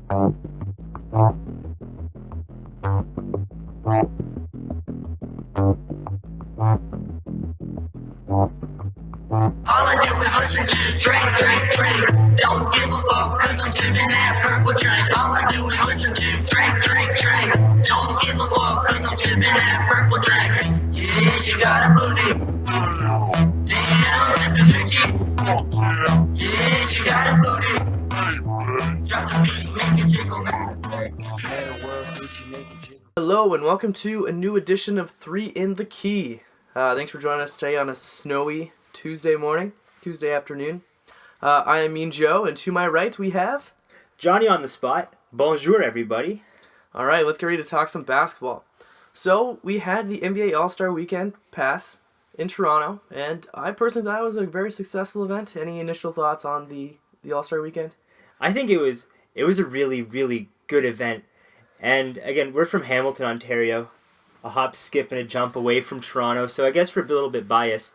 All I do is listen to Drake. Don't give a fuck, cause I'm sipping that purple drink. All I do is listen to Drake. Don't give a fuck, cause I'm sipping that purple drink. Yeah, she got a booty. Damn, I'm sipping Gucci. Yeah, she got a booty. Drop the beat, make it jiggle, man. Hello and welcome to a new edition of 3 in the Key. Thanks for joining us today on a snowy Tuesday afternoon. I am Mean Joe, and to my right we have... Johnny on the spot. Bonjour, everybody. Alright, let's get ready to talk some basketball. So, we had the NBA All-Star Weekend pass in Toronto, and I personally thought it was a very successful event. Any initial thoughts on the All-Star Weekend? I think it was a really, really good event. And again, we're from Hamilton, Ontario. A hop, skip, and a jump away from Toronto, so I guess we're a little bit biased.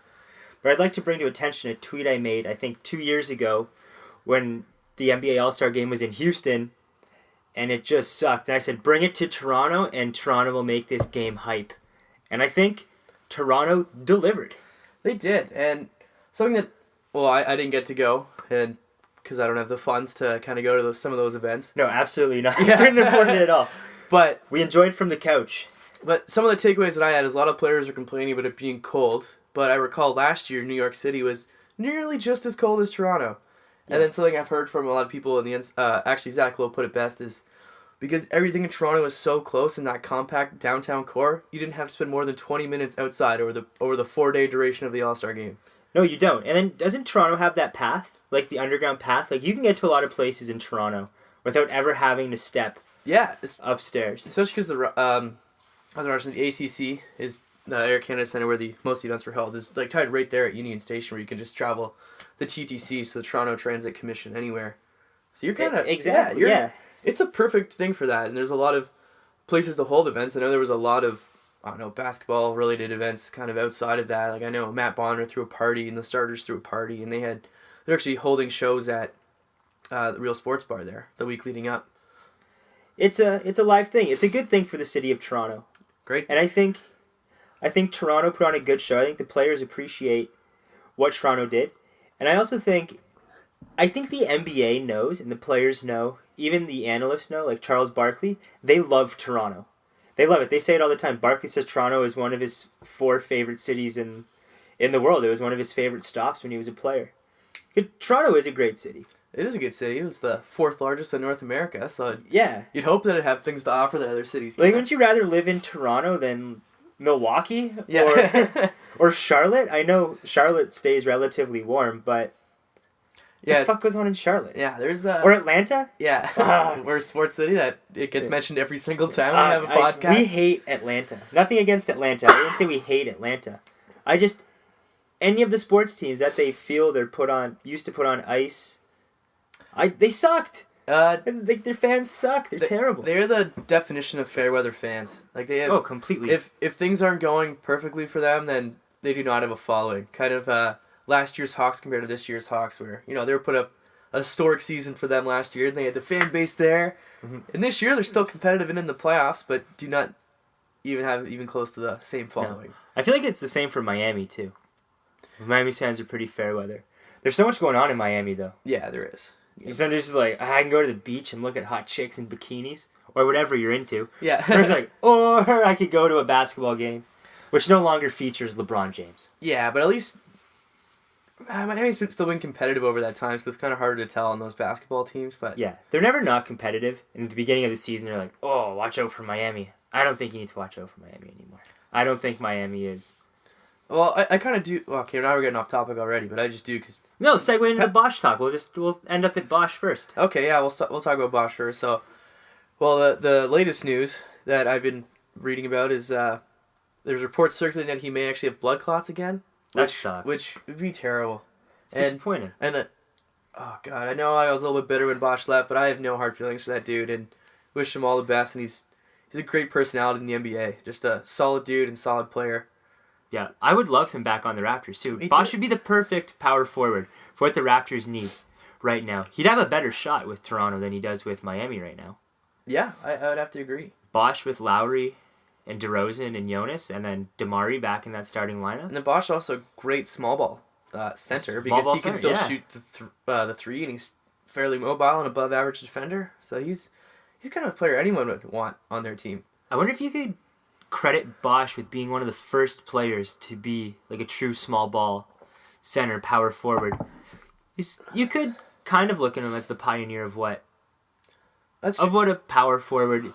But I'd like to bring to attention a tweet I made, I think 2 years ago, when the NBA All-Star Game was in Houston, and it just sucked. And I said, bring it to Toronto, and Toronto will make this game hype. And I think Toronto delivered. They did, and something that, well, I didn't get to go, and because I don't have the funds to kind of go to some of those events. No, absolutely not. Yeah. Couldn't afford it at all. But we enjoyed from the couch. But some of the takeaways that I had is a lot of players are complaining about it being cold. But I recall last year New York City was nearly just as cold as Toronto. Yeah. And then something I've heard from a lot of people in the actually Zach Lowe put it best is because everything in Toronto is so close in that compact downtown core, you didn't have to spend more than 20 minutes outside over the 4-day duration of the All-Star Game. No, you don't. And then doesn't Toronto have that path? Like the underground path? Like you can get to a lot of places in Toronto without ever having to step upstairs. Especially because the ACC is the Air Canada Centre where most of the events were held. Is like tied right there at Union Station where you can just travel the TTC, so the Toronto Transit Commission, anywhere. So you're kind of exactly. It's a perfect thing for that, and there's a lot of places to hold events. I know there was a lot of basketball related events kind of outside of that. Like I know Matt Bonner threw a party and the starters threw a party, and they're actually holding shows at the Real Sports Bar there the week leading up. It's a live thing. It's a good thing for the city of Toronto. Great. And I think Toronto put on a good show. I think the players appreciate what Toronto did. And I also think the NBA knows and the players know, even the analysts know, like Charles Barkley, they love Toronto. They love it. They say it all the time. Barkley says Toronto is one of his 4 favorite cities in the world. It was one of his favorite stops when he was a player. Toronto is a great city. It is a good city. It's the 4th largest in North America, so yeah, you'd hope that it'd have things to offer that other cities. Like, wouldn't you rather live in Toronto than Milwaukee or Charlotte? I know Charlotte stays relatively warm, but what the fuck goes on in Charlotte? Yeah, there's or Atlanta. Yeah, we're a sports city that it gets mentioned every single time we have a podcast. We hate Atlanta. Nothing against Atlanta. I didn't say we hate Atlanta. Any of the sports teams that they feel used to put on ice. They sucked. Their fans suck. They're terrible. They're the definition of fair weather fans. Like they have. Completely. If things aren't going perfectly for them, then they do not have a following. Kind of last year's Hawks compared to this year's Hawks, where they were put up a historic season for them last year. And they had the fan base there, and this year they're still competitive and in the playoffs, but do not even close to the same following. No. I feel like it's the same for Miami too. Miami fans are pretty fair weather. There's so much going on in Miami though. Yeah, there is. Sometimes it's like, I can go to the beach and look at hot chicks in bikinis, or whatever you're into. Yeah. Or it's like, or I could go to a basketball game, which no longer features LeBron James. Yeah, but at least Miami's still been competitive over that time, so it's kind of harder to tell on those basketball teams. But yeah, they're never not competitive. In the beginning of the season, they're like, oh, watch out for Miami. I don't think you need to watch out for Miami anymore. I don't think Miami is. Well, I kind of do. Well, okay, now we're getting off topic already, but I just do because... No, segue into Bosch talk. We'll end up at Bosch first. Okay, yeah, we'll talk about Bosch first. So, well, the latest news that I've been reading about is there's reports circulating that he may actually have blood clots again. That sucks. Which would be terrible. It's disappointing. And oh god, I know I was a little bit bitter when Bosch left, but I have no hard feelings for that dude and wish him all the best. And he's a great personality in the NBA. Just a solid dude and solid player. Yeah, I would love him back on the Raptors, too. Bosch would be the perfect power forward for what the Raptors need. right now. He'd have a better shot with Toronto than he does with Miami right now. Yeah, I would have to agree. Bosch with Lowry and DeRozan and Jonas, and then DeMari back in that starting lineup. And then Bosch also great small ball center Small because ball he can center, still shoot the three, and he's fairly mobile and above average defender. So he's kind of a player anyone would want on their team. I wonder if you could credit Bosch with being one of the first players to be like a true small ball center, power forward. You could kind of look at him as the pioneer of what a power forward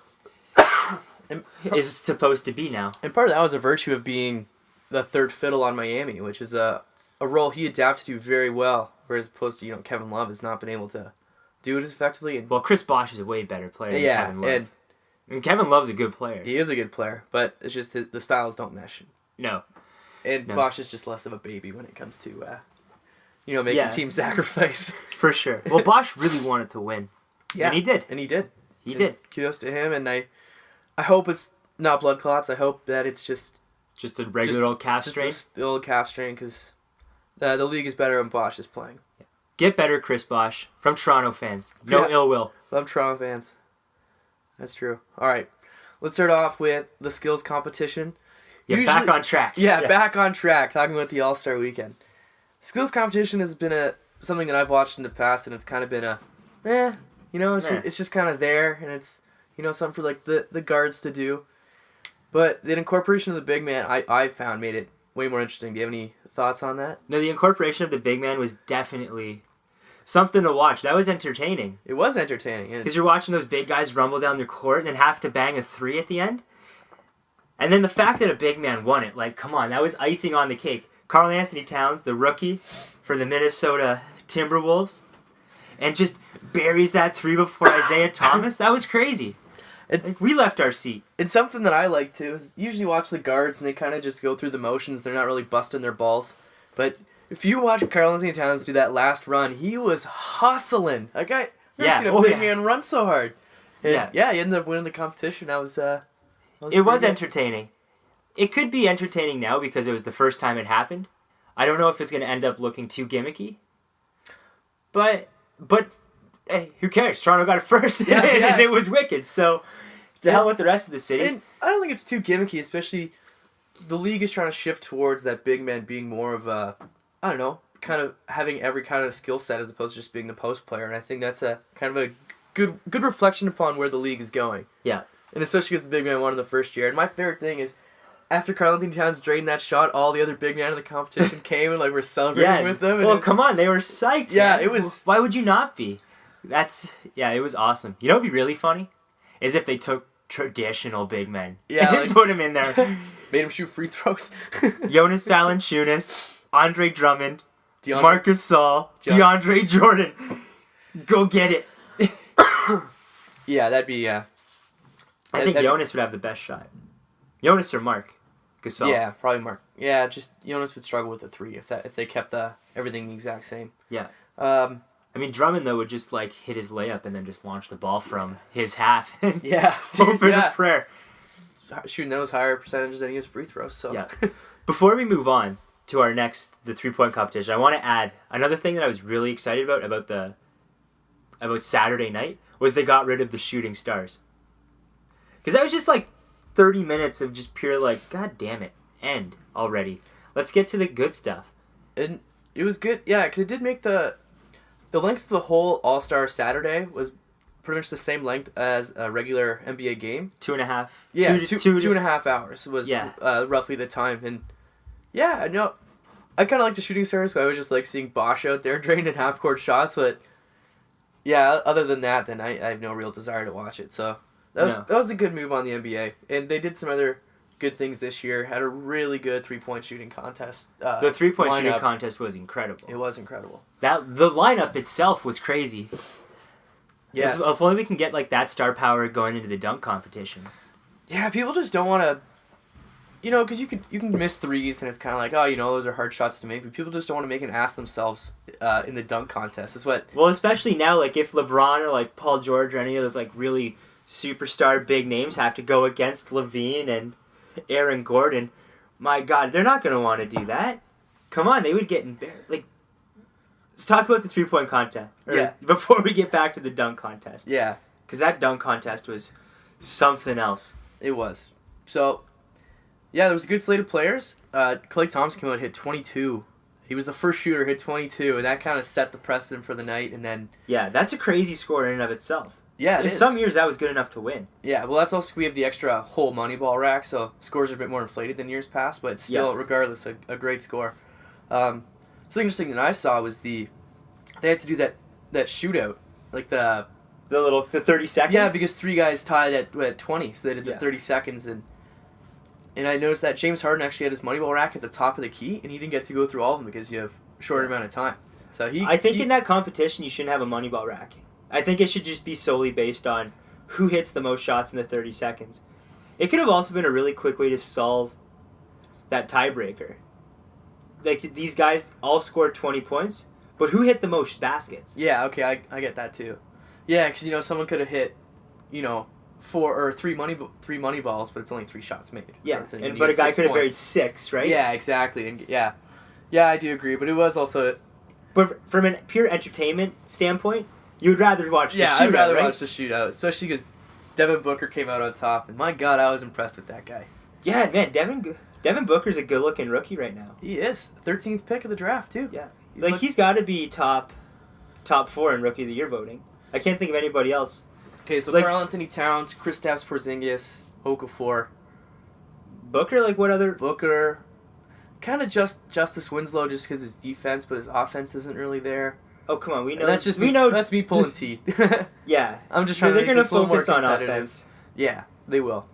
is supposed to be now. And part of that was a virtue of being the third fiddle on Miami, which is a role he adapted to very well, whereas opposed to Kevin Love has not been able to do it as effectively. And, well, Chris Bosh is a way better player than Kevin Love. And Kevin Love's a good player. He is a good player, but it's just the styles don't mesh. No. And Bosch is just less of a baby when it comes to making team sacrifice. For sure. Well, Bosch really wanted to win. Yeah. And he did. He did. Kudos to him, and I hope it's not blood clots. I hope that it's just a regular old calf strain. Just the old calf strain, because the league is better when Bosch is playing. Get better, Chris Bosch, from Toronto fans. No ill will. Love Toronto fans. That's true. All right, let's start off with the skills competition. Back on track. Yeah, back on track. Talking about the All-Star Weekend. Skills competition has been something that I've watched in the past, and it's kind of been it's just kind of there, and it's something for like the guards to do. But the incorporation of the big man, I found made it way more interesting. Do you have any thoughts on that? No, the incorporation of the big man was definitely something to watch. That was entertaining. It was entertaining. Because you're watching those big guys rumble down the court and then have to bang a three at the end. And then the fact that a big man won it, like, come on, that was icing on the cake. Karl Anthony Towns, the rookie for the Minnesota Timberwolves, and just buries that three before Isaiah Thomas. That was crazy. We left our seat. And something that I like too is usually watch the guards and they kind of just go through the motions. They're not really busting their balls. But if you watch Karl Anthony Towns do that last run, he was hustling. Like I've never seen a big man run so hard. And he ended up winning the competition. It was entertaining. It could be entertaining now because it was the first time it happened. I don't know if it's going to end up looking too gimmicky. But hey, who cares? Toronto got it first, and it was wicked. So, to hell with the rest of the cities. And I don't think it's too gimmicky, especially the league is trying to shift towards that big man being more of a, I don't know, kind of having every kind of skill set as opposed to just being the post player. And I think that's a kind of a good reflection upon where the league is going. Yeah. And especially because the big man won in the first year. And my favorite thing is, after Karl Anthony Towns drained that shot, all the other big men in the competition came and were celebrating with them. Well, come on, they were psyched. Yeah, man. It was. Why would you not be? It was awesome. You know what would be really funny? Is if they took traditional big men and put them in there. Made him shoot free throws. Jonas Valanciunas, Andre Drummond, Marcus Saul, DeAndre Jordan. Go get it. Yeah, that'd be... I think Jonas would have the best shot. Jonas or Mark Gasol. Yeah, probably Mark. Yeah, just Jonas would struggle with the three if they kept everything the exact same. Yeah. I mean, Drummond, though, would just, hit his layup and then just launch the ball from his half. Hope for the prayer. Shooting those higher percentages than he is free throws, so... Yeah. Before we move on to our the 3-point competition, I want to add another thing that I was really excited about Saturday night was they got rid of the shooting stars. Because that was just, 30 minutes of just pure, God damn it, end already. Let's get to the good stuff. And it was good, yeah, because it did make the length of the whole All-Star Saturday was pretty much the same length as a regular NBA game. 2.5. Yeah, 2.5 hours was roughly the time. And yeah, I know. I kind of like the shooting stars, so I was just seeing Bosch out there draining half-court shots. But yeah, other than that, then I have no real desire to watch it. So that was a good move on the NBA. And they did some other good things this year. Had a really good 3-point shooting contest. The 3-point shooting contest was incredible. It was incredible. The lineup itself was crazy. Yeah. If only we can get that star power going into the dunk competition. Yeah, people just don't want to, because you can miss threes and it's kind of those are hard shots to make, but people just don't want to make an ass themselves in the dunk contest. Is what. Well, especially now, if LeBron or Paul George or any of those really superstar big names have to go against Levine and Aaron Gordon, my God, they're not going to want to do that. Come on, they would get embarrassed. let's talk about the 3-point contest. Yeah. Before we get back to the dunk contest. Yeah. Because that dunk contest was something else. It was. So, yeah, there was a good slate of players. Klay Thompson came out and hit 22. He was the first shooter, hit 22, and that kind of set the precedent for the night. And then, yeah, that's a crazy score in and of itself. Yeah, in some years, that was good enough to win. Yeah, well, that's also, we have the extra whole Moneyball rack, so scores are a bit more inflated than years past, but it's still, regardless, a great score. Something interesting that I saw was they had to do that shootout, like the 30 seconds. Yeah, because 3 guys tied at 20, so they did the 30 seconds, and I noticed that James Harden actually had his Moneyball rack at the top of the key, and he didn't get to go through all of them because you have a short amount of time. So I think in that competition you shouldn't have a Moneyball rack. I think it should just be solely based on who hits the most shots in the 30 seconds. It could have also been a really quick way to solve that tiebreaker. Like, these guys all scored 20 points, but who hit the most baskets? Yeah, okay, I get that too. Yeah, because, someone could have hit, 4 or 3 money balls, but it's only 3 shots made. Yeah, sort of thing, but a guy could have buried 6, right? Yeah, exactly. And yeah, I do agree, but it was also... But from a pure entertainment standpoint, you would rather watch the shootout, I'd rather right? watch the shootout, especially because Devin Booker came out on top, and my God, I was impressed with that guy. Yeah, man, Devin Booker's a good-looking rookie right now. He is. 13th pick of the draft, too. Yeah. He's got to be top 4 in Rookie of the Year voting. I can't think of anybody else. Okay, so Karl Anthony Towns, Kristaps Porzingis, Okafor. Booker, what other... Booker. Kind of Justice Winslow just because his defense, but his offense isn't really there. Oh, come on, we know... And that's me pulling teeth. Yeah. I'm just trying to make this a little more competitive. They're going to focus on offense. Yeah, they will.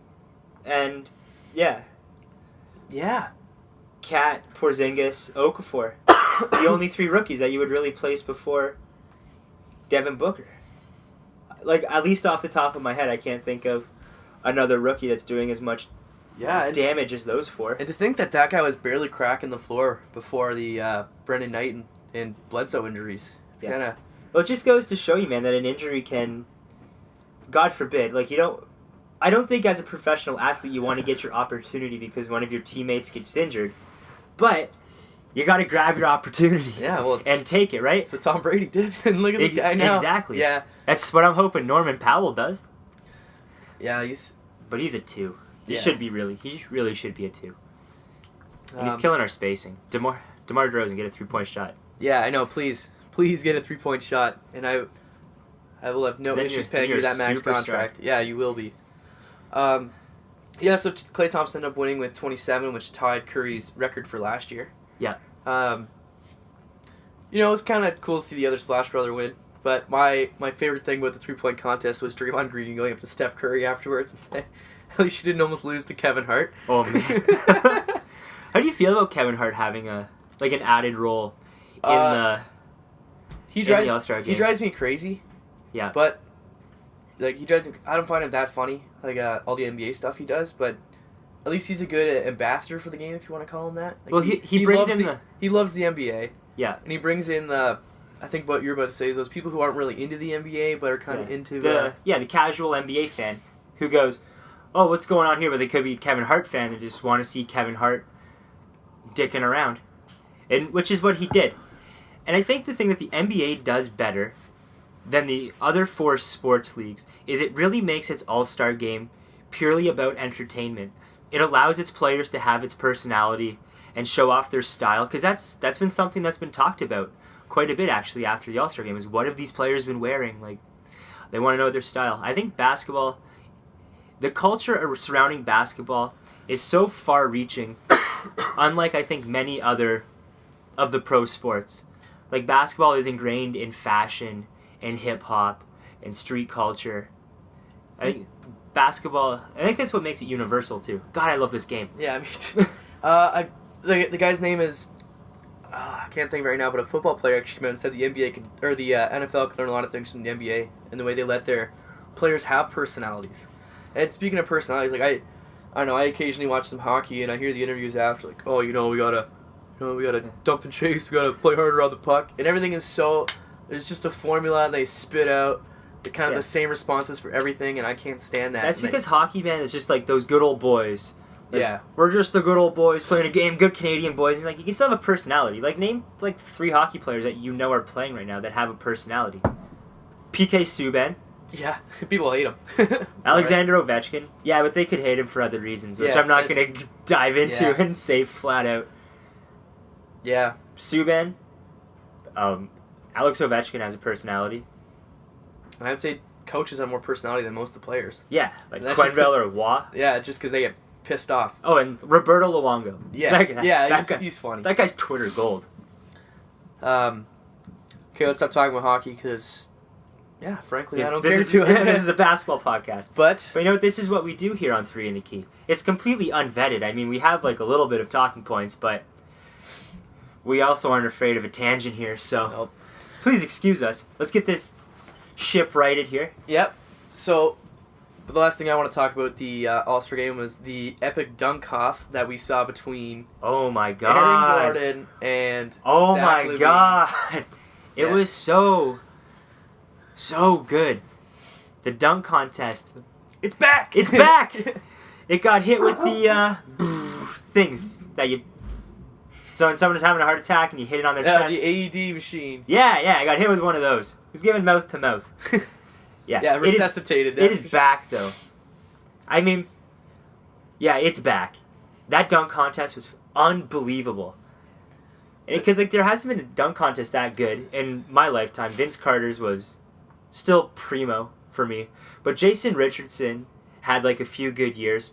And, yeah. Yeah. Cat, Porzingis, Okafor. The only 3 rookies that you would really place before Devin Booker. At least off the top of my head, I can't think of another rookie that's doing as much damage as those 4. And to think that guy was barely cracking the floor before the Brendan Knight and Bledsoe injuries. It's kind of... Well, it just goes to show you, man, that an injury can... God forbid. I don't think as a professional athlete you want to get your opportunity because one of your teammates gets injured. But... you got to grab your opportunity and take it, right? That's what Tom Brady did. And look at this guy now. Exactly. Yeah. That's what I'm hoping Norman Powell does. Yeah, But he's a 2. He really should be a 2. And he's killing our spacing. DeMar DeRozan, get a 3-point shot. Yeah, I know. Please get a 3-point shot. And I will have no issues paying you that max contract. Yeah, you will be. So Klay Thompson ended up winning with 27, which tied Curry's record for last year. Yeah. It was kind of cool to see the other Splash Brother win, but my favorite thing about the 3-point contest was Draymond Green going up to Steph Curry afterwards and saying, at least you didn't almost lose to Kevin Hart. Oh, man. How do you feel about Kevin Hart having an added role in the All-Star game? He drives me crazy. Yeah. But, I don't find him that funny, all the NBA stuff he does, but... At least he's a good ambassador for the game, if you want to call him that. He brings in he loves the NBA. Yeah. And he brings in I think what you're about to say is those people who aren't really into the NBA, but are kind of into the casual NBA fan who goes, oh, what's going on here? But they could be a Kevin Hart fan and just want to see Kevin Hart dicking around. And which is what he did. And I think the thing that the NBA does better than the other 4 sports leagues is it really makes its All-Star game purely about entertainment. It allows its players to have its personality and show off their style, because that's been something that's been talked about quite a bit, actually, after the All-Star game, is what have these players been wearing? They want to know their style. I think basketball, the culture surrounding basketball is so far-reaching, unlike, I think, many other of the pro sports. Basketball is ingrained in fashion and hip-hop and street culture. I think... basketball, I think that's what makes it universal too. God, I love this game. Yeah, me too. The guy's name is I can't think right now, but a football player actually came out and said the NFL could learn a lot of things from the NBA and the way they let their players have personalities. And speaking of personalities, I don't know, I occasionally watch some hockey and I hear the interviews after, we gotta dump and chase, we gotta play harder on the puck, and everything is there's just a formula they spit out. Kind of the same responses for everything, and I can't stand that. That's because hockey, man, is just those good old boys. Yeah. We're just the good old boys playing a game, good Canadian boys. And like, you can still have a personality. Like, name like 3 hockey players that you know are playing right now that have a personality. PK Subban. Yeah, people hate him. Alexander Ovechkin. Yeah, but they could hate him for other reasons, which Yeah, I'm not going to dive into yeah. and say flat out. Yeah. Subban. Alex Ovechkin has a personality. And I'd say coaches have more personality than most of the players. Yeah, like That's just Quenneville or Waugh. Yeah, just because they get pissed off. Oh, and Roberto Luongo. Yeah, That guy, he's funny. that guy's Twitter gold. Okay, let's stop talking about hockey because, yeah, frankly, I don't this care is, to. This is a basketball podcast. But But you know what? This is what we do here on 3 in the Key. It's completely unvetted. I mean, we have like a little bit of talking points, but we also aren't afraid of a tangent here, so Nope. Please excuse us. Let's get this ship righted here. Yep. So, the last thing I want to talk about the All-Star game was the epic dunk-off that we saw between Oh my god. Aaron Gordon and Oh Zach my LaVine. god. It Yeah. was so good. The dunk contest. It's back! It's back! It got hit with the things that you... So when someone is having a heart attack and you hit it on their chest... the AED machine. Yeah, I got hit with one of those. It was given mouth to mouth. Yeah, Yeah, resuscitated. It is back, though. I mean, yeah, it's back. That dunk contest was unbelievable. Because like there hasn't been a dunk contest that good in my lifetime. Vince Carter's was still primo for me. But Jason Richardson had like a few good years.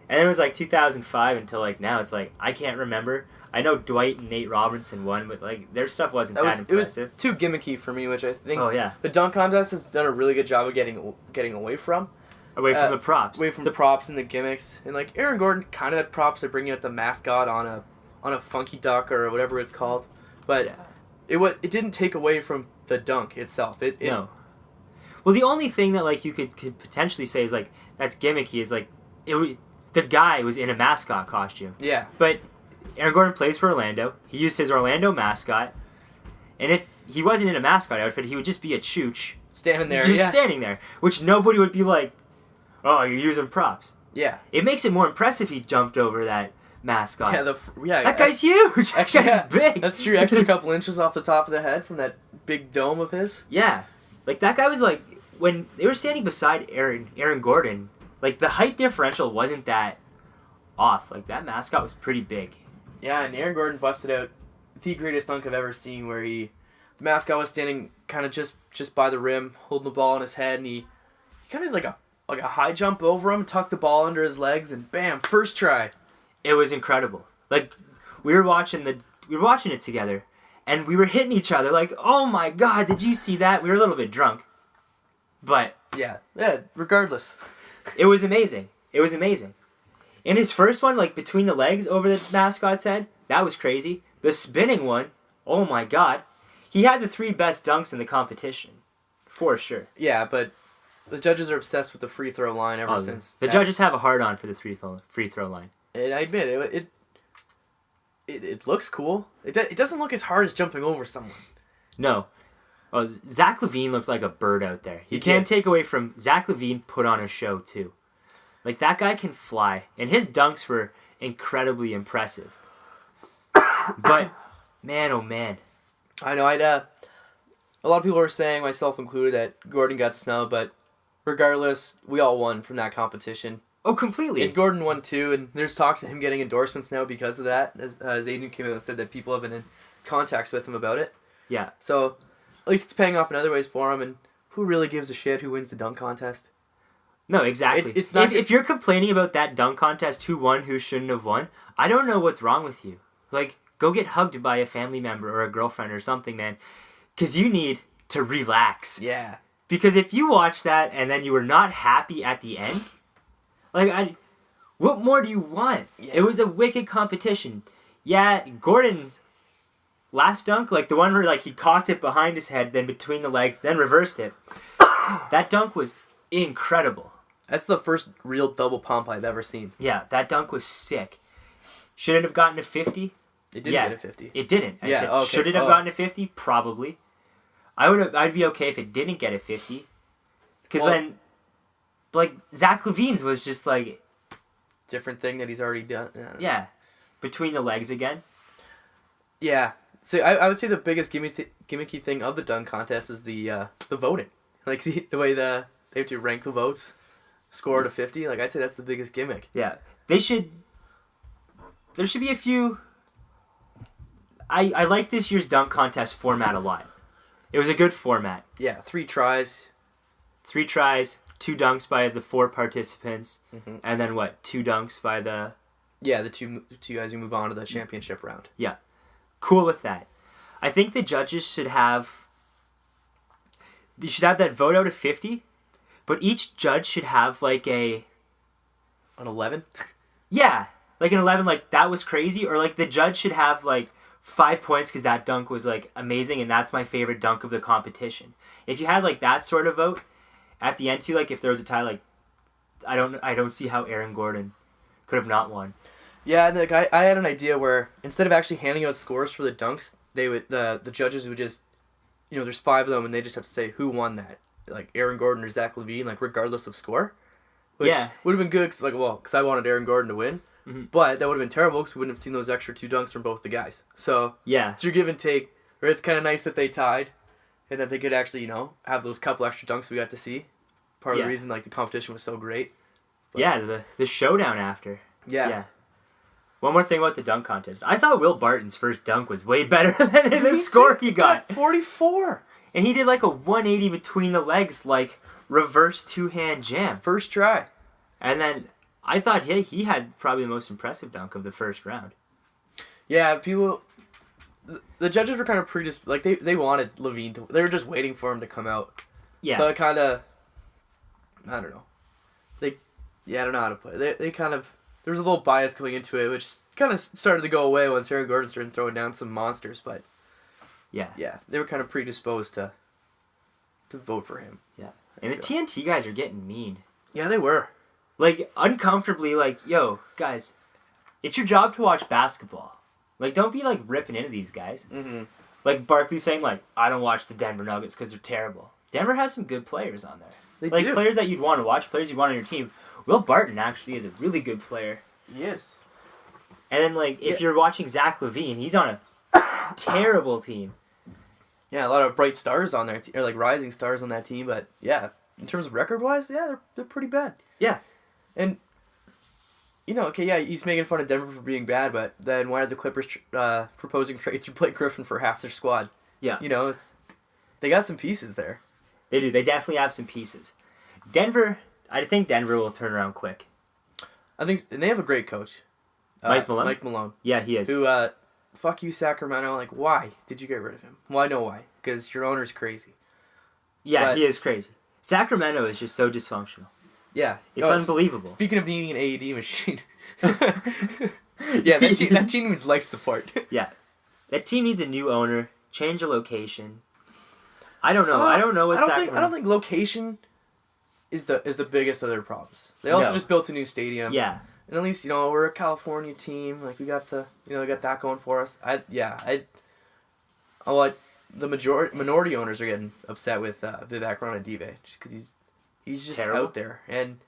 And then it was like 2005 until like now. It's like, I can't remember. I know Dwight and Nate Robinson won, but like their stuff wasn't that impressive. It was too gimmicky for me, which I think Oh, yeah. the dunk contest has done a really good job of getting away from. Away from the props. Away from the props and the gimmicks. And like Aaron Gordon kind of had props of bringing out the mascot on a funky duck or whatever it's called. But Yeah. it didn't take away from the dunk itself. No. Well, the only thing that like you could potentially say is like that's gimmicky is like the guy was in a mascot costume. Yeah. But Aaron Gordon plays for Orlando. He used his Orlando mascot. And if he wasn't in a mascot outfit, he would just be a chooch. Standing there. Just yeah. standing there. Which nobody would be like, oh, you're using props. Yeah. It makes it more impressive if he jumped over that mascot. Yeah, that guy's huge. That guy's big. That's true. Extra couple inches off the top of the head from that big dome of his. Yeah. Like, that guy was like, when they were standing beside Aaron Gordon, like, the height differential wasn't that off. Like, that mascot was pretty big. Yeah, and Aaron Gordon busted out the greatest dunk I've ever seen, where the mascot was standing kind of just by the rim, holding the ball in his head, and he kind of like a high jump over him, tucked the ball under his legs, and bam, first try. It was incredible. Like, we were watching it together, and we were hitting each other like, oh my god, did you see that? We were a little bit drunk. But Yeah, regardless. it was amazing. It was amazing. In his first one, like between the legs over the mascot's head, that was crazy. The spinning one, oh my god. He had the 3 best dunks in the competition. For sure. Yeah, but the judges are obsessed with the free throw line ever since. The judges have a hard-on for the free throw line. And I admit, it looks cool. It doesn't look as hard as jumping over someone. No. Oh, Zach LaVine looked like a bird out there. You can't take away from Zach LaVine put on a show too. Like that guy can fly, and his dunks were incredibly impressive. But man, oh man, I know. A lot of people were saying, myself included, that Gordon got snubbed, but regardless, we all won from that competition. oh completely. And Gordon won too, and there's talks of him getting endorsements now because of that. As his agent came out and said that people have been in contacts with him about it. Yeah. So at least it's paying off in other ways for him. And who really gives a shit who wins the dunk contest? No, exactly. It's not. If you're complaining about that dunk contest, who won, who shouldn't have won, I don't know what's wrong with you. Like, go get hugged by a family member or a girlfriend or something, man. Because you need to relax. Yeah. Because if you watch that and then you were not happy at the end, like, what more do you want? Yeah. It was a wicked competition. Yeah, Gordon's last dunk, like the one where like he cocked it behind his head, then between the legs, then reversed it. That dunk was incredible. That's the first real double pump I've ever seen. Yeah, that dunk was sick. Should it have gotten a 50? It didn't get a 50. It didn't. I said, okay. Should it have gotten a 50? Probably. I'd be okay if it didn't get a 50. Because then, like, Zach LaVine's was just like, different thing that he's already done. I don't know. Yeah. Between the legs again. Yeah. So I would say the biggest gimmicky thing of the dunk contest is the voting. Like the way they have to rank the votes, score to 50. Like I'd say that's the biggest gimmick. Yeah. There should be a few. I like this year's dunk contest format a lot. It was a good format. Yeah, 3 tries. 3 tries, 2 dunks by the 4 participants, and then 2 dunks by the... Yeah, the two guys who move on to the championship round. Yeah. Cool with that. I think the judges should have... You should have that vote out of 50, but each judge should have like a... An 11? Yeah, like an 11, like that was crazy, or like the judge should have like 5 points because that dunk was like amazing and that's my favorite dunk of the competition. If you had like that sort of vote at the end too, like if there was a tie, like I don't see how Aaron Gordon could have not won. Yeah, and like I had an idea where instead of actually handing out scores for the dunks, they would the judges would just, there's 5 of them and they just have to say who won that, like Aaron Gordon or Zach LaVine, like regardless of score. Which would have been good because I wanted Aaron Gordon to win. But that would have been terrible because we wouldn't have seen those extra 2 dunks from both the guys. So it's your give and take. Or it's kind of nice that they tied, and that they could actually have those couple extra dunks we got to see. Part of the reason the competition was so great. But, the showdown after. Yeah. One more thing about the dunk contest. I thought Will Barton's first dunk was way better than the score he got. 44. And he did like a 180 between the legs, like reverse 2-hand jam. First try. And then I thought he had probably the most impressive dunk of the first round. Yeah, the judges were kind of they wanted LaVine to. They were just waiting for him to come out. Yeah. So it kind of, I don't know. I don't know how to play. They kind of, there was a little bias going into it, which kind of started to go away once Aaron Gordon started throwing down some monsters. But yeah, they were kind of predisposed to vote for him. Yeah, and the TNT guys are getting mean. Yeah, they were. Like, uncomfortably, like, yo, guys, it's your job to watch basketball. Like, don't be, like, ripping into these guys. Mm-hmm. Like, Barkley saying, like, I don't watch the Denver Nuggets because they're terrible. Denver has some good players on there. They do. Players that you'd want to watch, players you'd want on your team. Will Barton actually is a really good player. He is. And then, like, if you're watching Zach LaVine, he's on a terrible team. Yeah, a lot of bright stars on there, or, like, rising stars on that team. But, yeah, in terms of record-wise, yeah, they're pretty bad. Yeah. And, he's making fun of Denver for being bad, but then why are the Clippers proposing trades for Blake Griffin for half their squad? Yeah. They got some pieces there. They do. They definitely have some pieces. I think Denver will turn around quick. And they have a great coach. Mike Malone? Mike Malone. Yeah, he is. Who, fuck you, Sacramento. Like, why did you get rid of him? Well, I know why. Because your owner's crazy. Yeah, he is crazy. Sacramento is just so dysfunctional. Yeah. It's unbelievable. Speaking of needing an AED machine. Yeah, that team needs life support. Yeah. That team needs a new owner, change a location. I don't know. I don't know what Sacramento... I don't think location is the biggest of their problems. They also just built a new stadium. Yeah. And at least, we're a California team. Like, we got we got that going for us. The minority owners are getting upset with Vivek Ranadive just because he's just terrible. Out there, and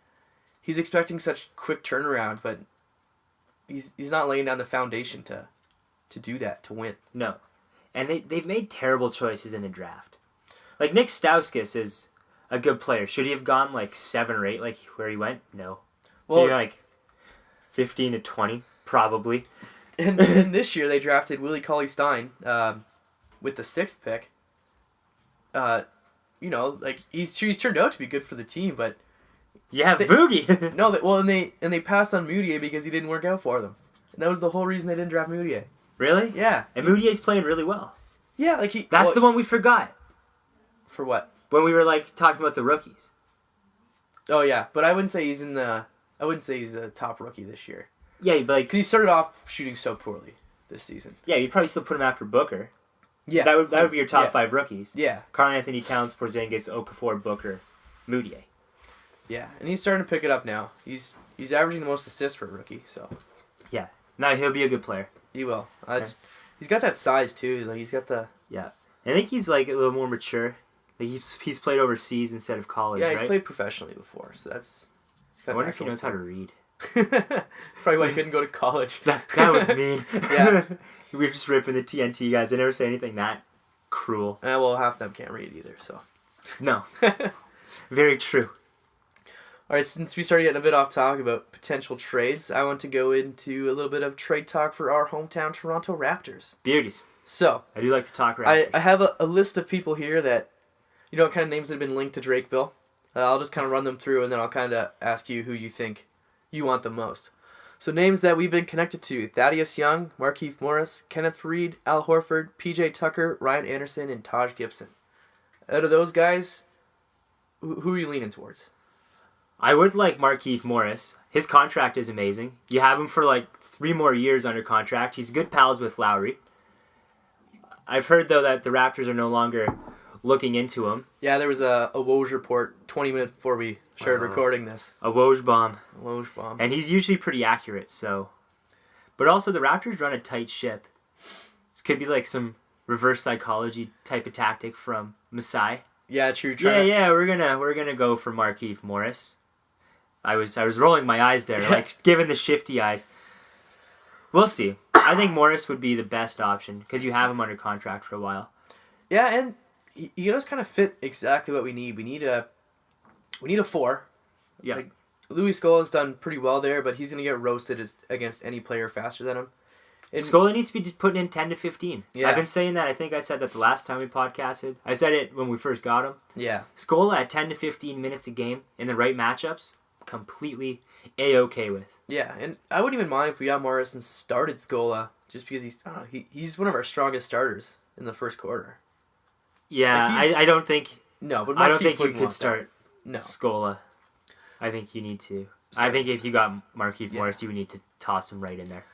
he's expecting such quick turnaround, but he's not laying down the foundation to do that, to win. No. And they've made terrible choices in the draft. Like, Nick Stauskas is a good player. Should he have gone, like, 7 or 8, like, where he went? No. Well, like, 15 to 20, probably. And this year they drafted Willie Cauley-Stein with the 6th pick. He's turned out to be good for the team, but Boogie. No, they passed on Moutier because he didn't work out for them. And that was the whole reason they didn't draft Moutier. Really? Yeah. And Moutier's playing really well. Yeah, That's the one we forgot. For what? When we were like talking about the rookies. Oh yeah, but I wouldn't say he's a top rookie this year. Yeah, but like, 'cause he started off shooting so poorly this season. Yeah, you'd probably still put him after Booker. Yeah, that would be your top 5 rookies. Yeah, Karl Anthony Towns, Porzingis, Okafor, Booker, Moutier. Yeah, and he's starting to pick it up now. He's averaging the most assists for a rookie. So yeah, no, he'll be a good player. He will. He's got that size too. Like, he's got the. Yeah, I think he's like a little more mature. Like, he's played overseas instead of college. Yeah, he's right? played professionally before, so that's. I wonder if he knows how to read. Probably why he couldn't go to college. That was mean. Yeah. We were just ripping the TNT guys. They never say anything that cruel. Well, half of them can't read either, so. No. Very true. All right, since we started getting a bit off topic about potential trades, I want to go into a little bit of trade talk for our hometown Toronto Raptors. Beauties. So, I do like to talk Raptors. I have a list of people here that, kind of names that have been linked to Drakeville. I'll just kind of run them through, and then I'll kind of ask you who you think you want the most. So names that we've been connected to: Thaddeus Young, Markieff Morris, Kenneth Reed, Al Horford, PJ Tucker, Ryan Anderson, and Taj Gibson. Out of those guys, who are you leaning towards? I would like Markieff Morris. His contract is amazing. You have him for like 3 more years under contract. He's good pals with Lowry. I've heard, though, that the Raptors are no longer looking into him. Yeah, there was a Woj report 20 minutes before we started recording this. A Woj bomb. Woj bomb. And he's usually pretty accurate, so... But also, the Raptors run a tight ship. This could be like some reverse psychology type of tactic from Masai. Yeah, true. We're gonna go for Markieff Morris. I was rolling my eyes there, like giving the shifty eyes. We'll see. I think Morris would be the best option because you have him under contract for a while. Yeah, and he does kind of fit exactly what we need. We need a 4. Yeah. Like, Louis Scola's done pretty well there, but he's gonna get roasted against any player faster than him. Scola needs to be putting in 10 to 15. Yeah. I've been saying that. I think I said that the last time we podcasted. I said it when we first got him. Yeah. Scola at 10 to 15 minutes a game in the right matchups, completely A-okay with. Yeah, and I wouldn't even mind if we got Morris and started Scola, just because he's one of our strongest starters in the first quarter. Yeah, Like I don't think... No, but I don't Markieff think you wouldn't could want start No. Scola. I think you need to. I think if you got Markieff Morris, you would need to toss him right in there.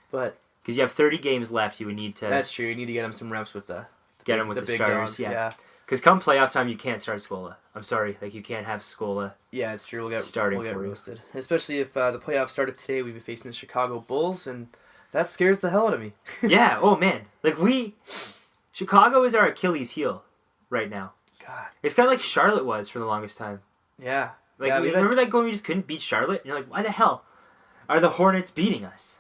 But because you have 30 games left, you would need to... That's true. You need to get him some reps with the big dogs. starters. Yeah. Because come playoff time, you can't start Scola. I'm sorry. Like, you can't have Scola. Yeah, it's true. We'll get Starting for you. roasted. Especially if the playoffs started today, we'd be facing the Chicago Bulls, and that scares the hell out of me. Yeah, oh man. Like, Chicago is our Achilles heel right now. God. It's kind of like Charlotte was for the longest time. Yeah. Like, yeah, remember that goal we just couldn't beat Charlotte? And you're like, why the hell are the Hornets beating us?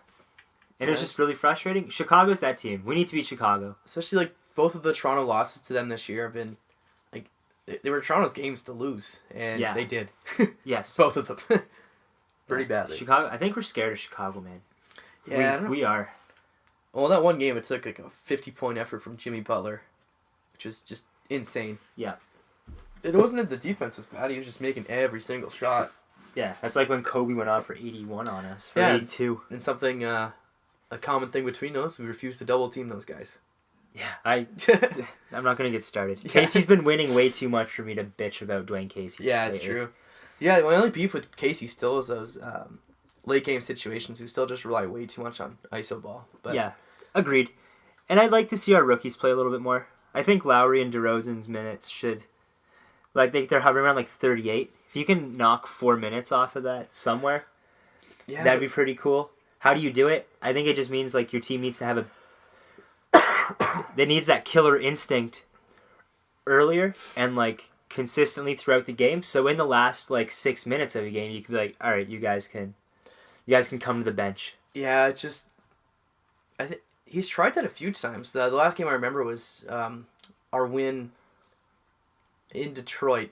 And it was just really frustrating. Chicago's that team. We need to beat Chicago. Especially, like, both of the Toronto losses to them this year have been, like, they were Toronto's games to lose, and they did. Yes. Both of them. Pretty badly. Chicago. I think we're scared of Chicago, man. Yeah, I don't know. We are. Well, that one game, it took, like, a 50-point effort from Jimmy Butler, which was just insane. Yeah. It wasn't that the defense was bad. He was just making every single shot. Yeah, that's like when Kobe went on for 81 on us. Or Yeah. 82. And something, a common thing between us, we refuse to double team those guys. Yeah, I'm not going to get started. Casey's been winning way too much for me to bitch about Dwayne Casey. Yeah, it's true. Yeah, my only beef with Casey still is those late game situations. We still just rely way too much on ISO ball. But Yeah, agreed. And I'd like to see our rookies play a little bit more. I think Lowry and DeRozan's minutes should... Like, they're hovering around like 38. If you can knock 4 minutes off of that somewhere, that'd be pretty cool. How do you do it? I think it just means, like, your team needs to have a... It needs that killer instinct earlier and, like, consistently throughout the game. So in the last, like, 6 minutes of a game, you can be like, all right, you guys can come to the bench. Yeah, it just... I think he's tried that a few times. The last game I remember was our win in Detroit,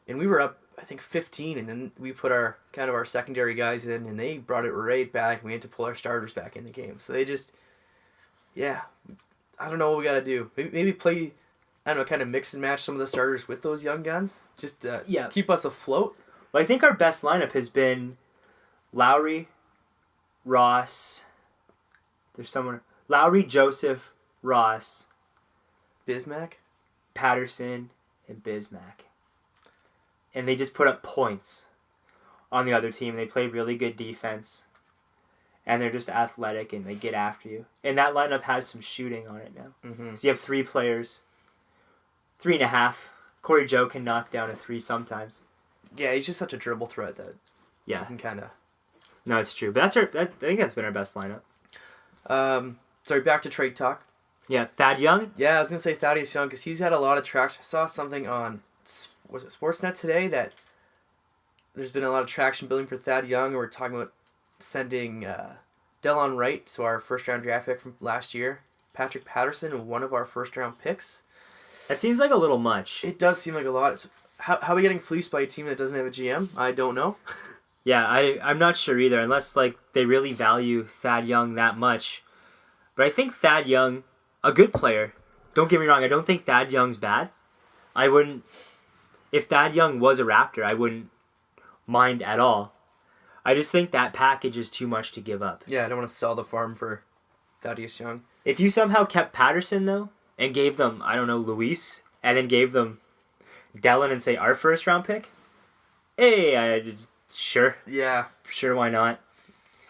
and we were up, I think, 15, and then we put our secondary guys in, and they brought it right back, and we had to pull our starters back in the game. So they just, I don't know what we got to do. Maybe play, I don't know, kind of mix and match some of the starters with those young guns, just keep us afloat. Well, I think our best lineup has been Lowry, Ross, Lowry, Joseph, Ross, Bismack? Patterson, and Bismack. And they just put up points on the other team. They play really good defense. And they're just athletic and they get after you. And that lineup has some shooting on it now. Mm-hmm. So you have 3 players. 3.5. Corey Joe can knock down a 3 sometimes. Yeah, he's just such a dribble threat that you can kind of... No, it's true. But I think that's been our best lineup. Sorry, back to trade talk. Yeah, Thad Young? Yeah, I was going to say Thaddeus Young because he's had a lot of traction. I saw something on, was it Sportsnet today that there's been a lot of traction building for Thad Young. We're talking about sending Delon Wright, so our first-round draft pick from last year, Patrick Patterson, and one of our first-round picks. That seems like a little much. It does seem like a lot. How are we getting fleeced by a team that doesn't have a GM? I don't know. Yeah, I'm not sure either, unless like they really value Thad Young that much. But I think Thad Young, a good player. Don't get me wrong, I don't think Thad Young's bad. I wouldn't... If Thad Young was a Raptor, I wouldn't mind at all. I just think that package is too much to give up. Yeah, I don't want to sell the farm for Thaddeus Young. If you somehow kept Patterson, though, and gave them, I don't know, Luis, and then gave them Dellin and say our first round pick, hey, sure. Yeah. Sure, why not?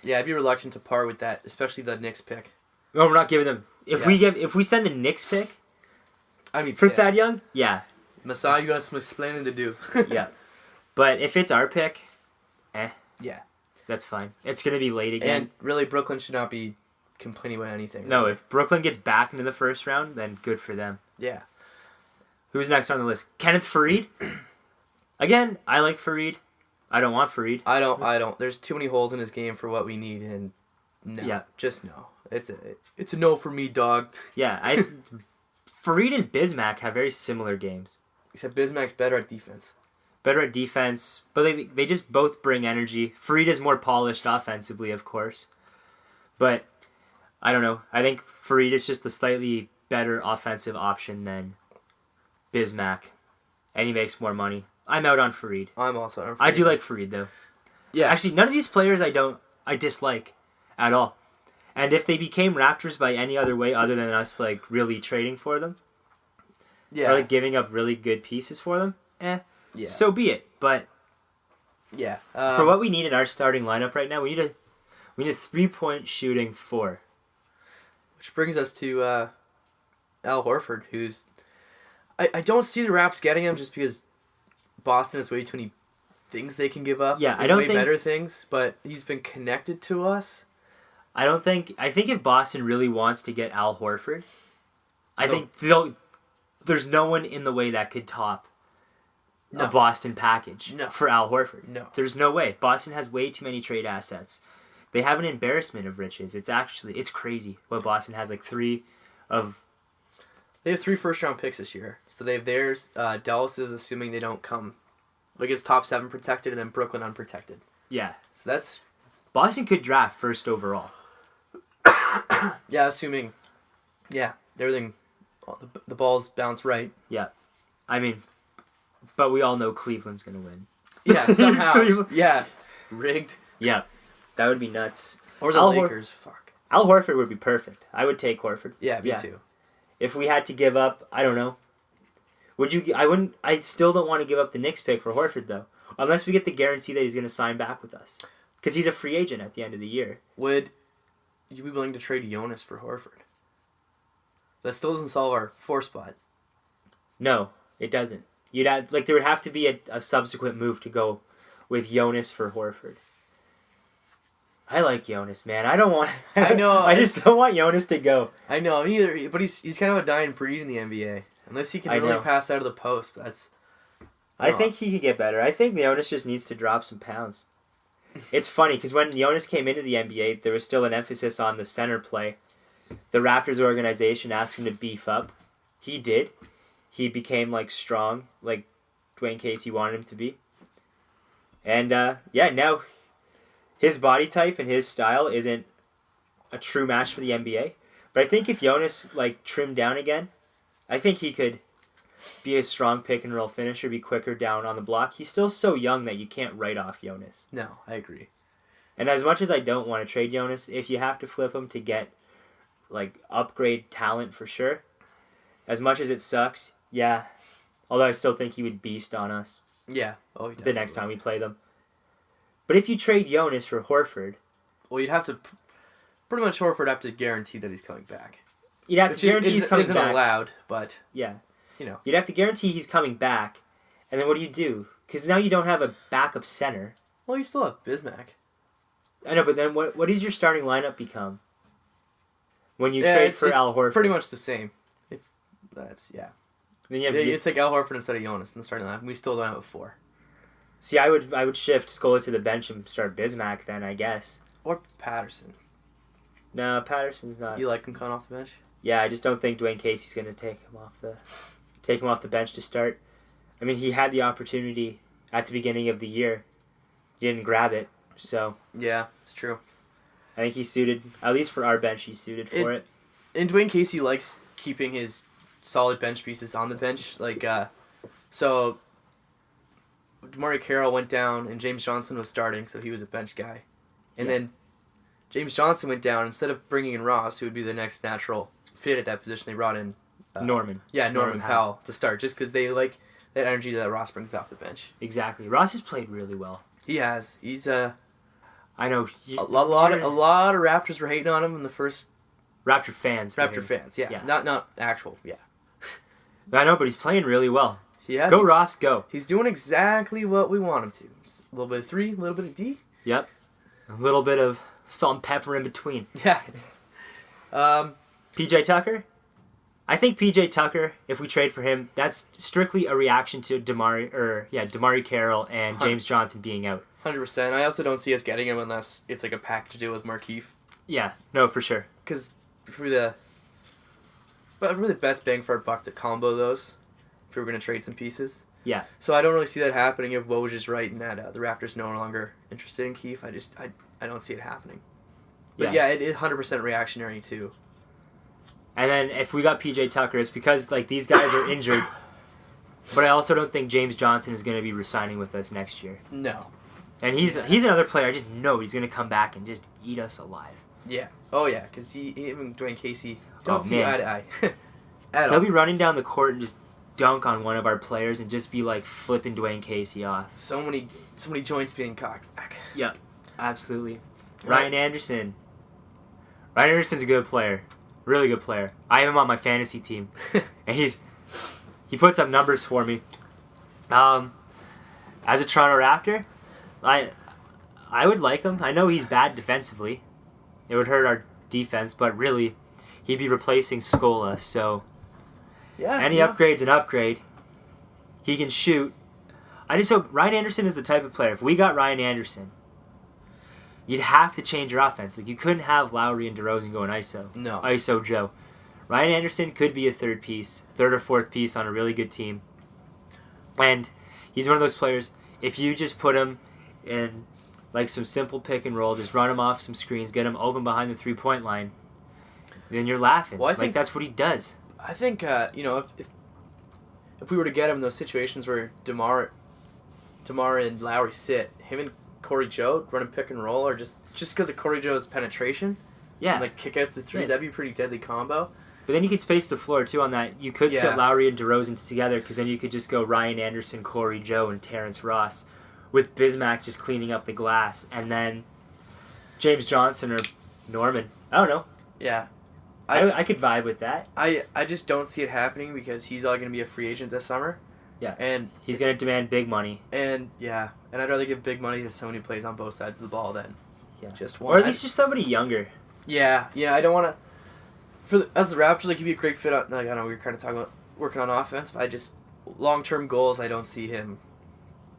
Yeah, I'd be reluctant to part with that, especially the Knicks pick. No, we're not giving them... If we send the Knicks pick I'd be for pissed. Thad Young, yeah. Masai, you got some explaining to do. Yeah. But if it's our pick, yeah. that's fine. It's going to be late again. And really, Brooklyn should not be complaining about anything. No, if Brooklyn gets back into the first round, then good for them. Yeah. Who's next on the list? Kenneth Faried? Again, I like Faried. I don't want Faried. I don't. There's too many holes in his game for what we need, and no. Yeah. Just no. It's a no for me, dog. Yeah, Faried and Bismack have very similar games. Except Bismack's better at defense. Better at defense, but they just both bring energy. Faried is more polished offensively, of course. But, I don't know. I think Faried is just a slightly better offensive option than Bismack. And he makes more money. I'm out on Faried. I'm also out on Faried. I do like Faried, though. Yeah. Actually, none of these players I dislike at all. And if they became Raptors by any other way other than us, like, really trading for them, yeah. or like giving up really good pieces for them, yeah. so be it. But yeah, for what we need in our starting lineup right now, we need a 3-point shooting 4. Which brings us to Al Horford, who's... I don't see the Raps getting him just because Boston has way too many things they can give up. Yeah, I don't way think... better things, but he's been connected to us. I think if Boston really wants to get Al Horford, I think there's no one in the way that could top a Boston package for Al Horford. No. There's no way. Boston has way too many trade assets. They have an embarrassment of riches. It's crazy what Boston has, like 3 of... They have 3 first-round picks this year. So they have theirs. Dallas is assuming they don't come. Like, it's top 7 protected, and then Brooklyn unprotected. Yeah. So that's... Boston could draft first overall. Yeah, assuming... Yeah, everything... The balls bounce right. Yeah. I mean, but we all know Cleveland's going to win. Yeah, somehow. Yeah. Rigged. Yeah. That would be nuts. Or the Lakers. Fuck. Al Horford would be perfect. I would take Horford. Yeah, me too. If we had to give up, I don't know. Would you? I wouldn't. I still don't want to give up the Knicks pick for Horford though, unless we get the guarantee that he's going to sign back with us, because he's a free agent at the end of the year. Would you be willing to trade Jonas for Horford? That still doesn't solve our 4 spot. No, it doesn't. There would have to be a subsequent move to go with Jonas for Horford. I like Jonas, man. I don't want... I know. I just don't want Jonas to go. I know, me either. But he's kind of a dying breed in the NBA. Unless he can really pass out of the post. That's... I think he could get better. I think Jonas just needs to drop some pounds. It's funny, because when Jonas came into the NBA, there was still an emphasis on the center play. The Raptors organization asked him to beef up. He did. He became, strong, like Dwayne Casey wanted him to be. And, now... His body type and his style isn't a true match for the NBA. But I think if Jonas, trimmed down again, I think he could be a strong pick-and-roll finisher, be quicker down on the block. He's still so young that you can't write off Jonas. No, I agree. And as much as I don't want to trade Jonas, if you have to flip him to get, upgrade talent for sure, as much as it sucks, yeah. Although I still think he would beast on us. Yeah. Oh, the next time we play them. But if you trade Jonas for Horford... Well, you'd have to... Pretty much Horford have to guarantee that he's coming back. You'd have to guarantee he's coming isn't back. allowed, but... Yeah. You'd have to guarantee he's coming back. And then what do? Because now you don't have a backup center. Well, you still have Bismack. I know, but then what does your starting lineup become? When you trade for Al Horford? Pretty much the same. Then you take Al Horford instead of Jonas in the starting lineup. We still don't have a 4. See, I would shift Scola to the bench and start Bismack then, I guess. Or Patterson. No, Patterson's not. You like him coming off the bench? Yeah, I just don't think Dwayne Casey's going to take him off the bench to start. I mean, he had the opportunity at the beginning of the year. He didn't grab it, so Yeah, it's true. I think he's suited, at least for our bench, he's suited for it. And Dwayne Casey likes keeping his solid bench pieces on the bench. So DeMario Carroll went down and James Johnson was starting, so he was a bench guy. And then James Johnson went down. Instead of bringing in Ross, who would be the next natural fit at that position, they brought in Norman. Yeah, Norman Powell to start, just because they like that energy that Ross brings off the bench. Exactly. Ross has played really well. He has. He's I know. a lot of Raptors were hating on him in the first. Raptor fans. Fans, yeah. Not actual, yeah. I know, but he's playing really well. He has. Go Ross, go. He's doing exactly what we want him to. A little bit of 3, a little bit of D. Yep. A little bit of salt and pepper in between. Yeah. PJ Tucker? I think PJ Tucker, if we trade for him, that's strictly a reaction to DeMario Carroll and James Johnson being out. 100%. I also don't see us getting him unless it's like a package deal with Markieff. Yeah, no, for sure. Because probably the best bang for our buck to combo those if we were going to trade some pieces. Yeah. So I don't really see that happening if Woj is right and that the Raptors no longer interested in Keefe. I don't see it happening. But yeah, it is 100% reactionary too. And then if we got PJ Tucker, it's because like these guys are injured. But I also don't think James Johnson is going to be re-signing with us next year. No. And he's another player I just know he's going to come back and just eat us alive. Yeah. Oh yeah, because even Dwayne Casey don't see man. eye to eye. He'll be running down the court and just dunk on one of our players and just be like flipping Dwayne Casey off. So many joints being cocked back. Yep, absolutely. Right. Ryan Anderson. Ryan Anderson's a good player. Really good player. I have him on my fantasy team. And he puts up numbers for me. As a Toronto Raptor, I would like him. I know he's bad defensively. It would hurt our defense, but really, he'd be replacing Scola, so any upgrade's an upgrade. He can shoot. I just hope Ryan Anderson is the type of player. If we got Ryan Anderson, you'd have to change your offense. Like you couldn't have Lowry and DeRozan going ISO. No. ISO Joe. Ryan Anderson could be a third or fourth piece on a really good team. And he's one of those players, if you just put him in like some simple pick and roll, just run him off some screens, get him open behind the 3-point line, then you're laughing. Well, I think that's what he does. I think if we were to get him in those situations where DeMar and Lowry sit, him and Corey Joe running pick and roll, or just because of Corey Joe's penetration, yeah, and like kick outs the 3, that'd be a pretty deadly combo. But then you could space the floor too on that. You could set Lowry and DeRozan together because then you could just go Ryan Anderson, Corey Joe, and Terrence Ross, with Bismack just cleaning up the glass, and then James Johnson or Norman. I don't know. Yeah. I could vibe with that. I just don't see it happening because he's all going to be a free agent this summer. Yeah. And he's going to demand big money. And I'd rather give big money to someone who plays on both sides of the ball than just one. Or at least just somebody younger. Yeah, I don't want to. As the Raptors, like he'd be a great fit. Like I know we were kind of talking about working on offense, but I just long-term goals. I don't see him